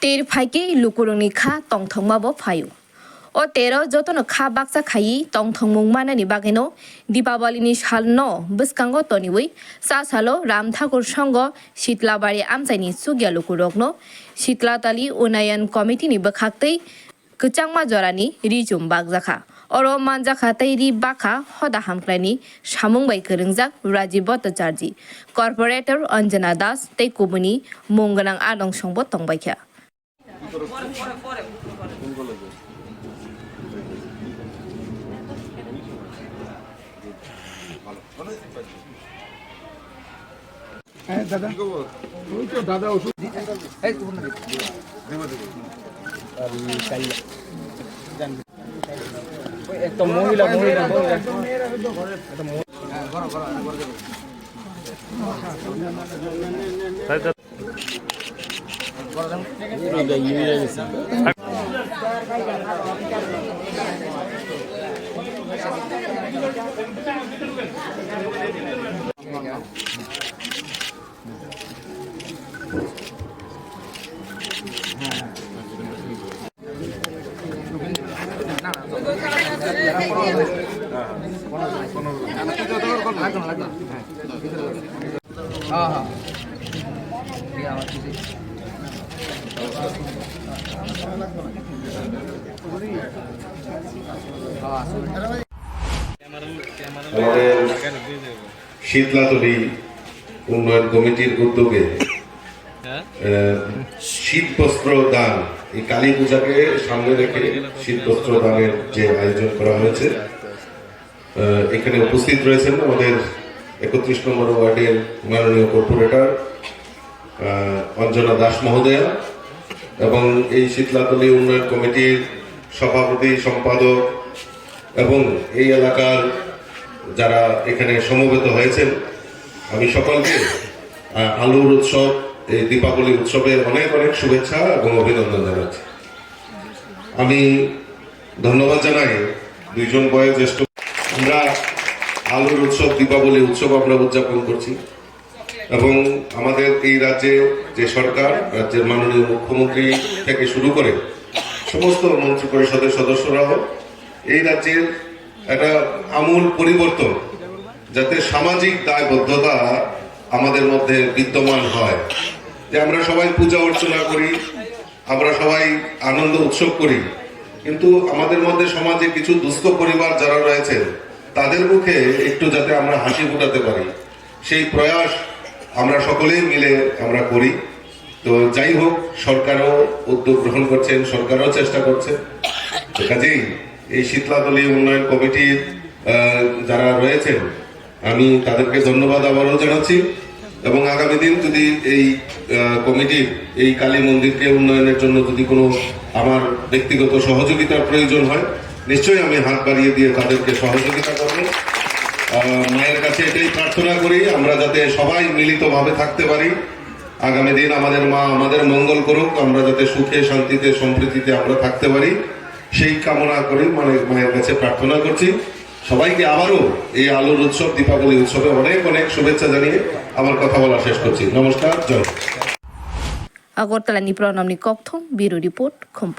টের ফাইকে লুকুরংনি খা তংথংমাবো ফায়ু o tero jotono kha baksa khai tongthongmung manani bageno dipawalini salno bwskango toniwi sa salo ram thakur songo sitlabari amchaini sugya lukurokno sitlatali unayan committee ni bwkhaktei kwchangma jorani rijum bakjakha oro manjakha tei ri bakha hoda hamklani samungbai kwrwngjak Rajiv Bhattacharya corporator Anjana Das tei kubuni mungganang adong songbo tongbaikha দাদা ওই তো দাদা ওষুধ একটা মহিলা শীতলাতলী উন্নয়ন কমিটির উদ্যোগে শীত বস্ত্র দান এই কালী পূজাকে সামনে রেখে শীত বস্ত্র দানের যে আয়োজন করা হয়েছে এখানে উপস্থিত রয়েছেন আমাদের 31 নম্বর ওয়ার্ডের মাননীয় কর্পোরেটর অঞ্জনা দাস মহোদয়া এবং এই শীতলাতলী উন্নয়ন কমিটির সভাপতি সম্পাদক এবং এই এলাকার যারা এখানে সমবেত হয়েছেন আমি সকলকে আলুর উৎসব এই দীপাবলি উৎসবের অনেক অনেক শুভেচ্ছা এবং অভিনন্দন জানাচ্ছি। আমি ধন্যবাদ জানাই দুইজন বয়োজ্যেষ্ঠ আমরা আলুর উৎসব দীপাবলি উৎসব আমরা উদযাপন করছি এবং আমাদের এই রাজ্যে যে সরকার রাজ্যের মাননীয় মুখ্যমন্ত্রী থেকে শুরু করে সমস্ত মন্ত্রী পরিষদের সদস্যরাও এই রাজ্যের একটা আমূল পরিবর্তন যাতে সামাজিক দায়বদ্ধতা আমাদের মধ্যে বিদ্যমান হয় যে আমরা সবাই পূজা অর্চনা করি আমরা সবাই আনন্দ উৎসব করি কিন্তু আমাদের মধ্যে সমাজে কিছু দুস্থ পরিবার যারা রয়েছে তাদের মুখে একটু যাতে আমরা হাসি ফোটাতে পারি সেই প্রয়াস আমরা সকলেই মিলে আমরা করি। তো যাই হোক সরকারও উদ্যোগ গ্রহণ করছেন সরকারও চেষ্টা করছে কাজেই এই শীতলাতলী উন্নয়ন কমিটির যারা রয়েছেন আমি তাদেরকে ধন্যবাদ আবারও জানাচ্ছি এবং আগামী দিন যদি এই কমিটির এই কালী মন্দিরকে উন্নয়নের জন্য যদি কোনো আমার ব্যক্তিগত সহযোগিতার প্রয়োজন হয় নিশ্চয়ই আমি হাত বাড়িয়ে দিয়ে তাদেরকে সহযোগিতা করব। মায়ের কাছে এটাই প্রার্থনা করি আমরা যাতে সবাই মিলিতভাবে থাকতে পারি আগামী দিন আমাদের মা আমাদের মঙ্গল করুক আমরা যাতে সুখে শান্তিতে সম্প্রীতিতে আমরা থাকতে পারি সেই কামনা করি মানে মায়ের কাছে প্রার্থনা করছি। সবাইকে আবারও এই আলুর উৎসব দীপাবলি উৎসবে অনেক অনেক শুভেচ্ছা জানিয়ে আমার কথা বলা শেষ করছি। নমস্কার, জয়। আগরতলা নি প্রণামনি ককথম ব্যুরো রিপোর্ট খম্প।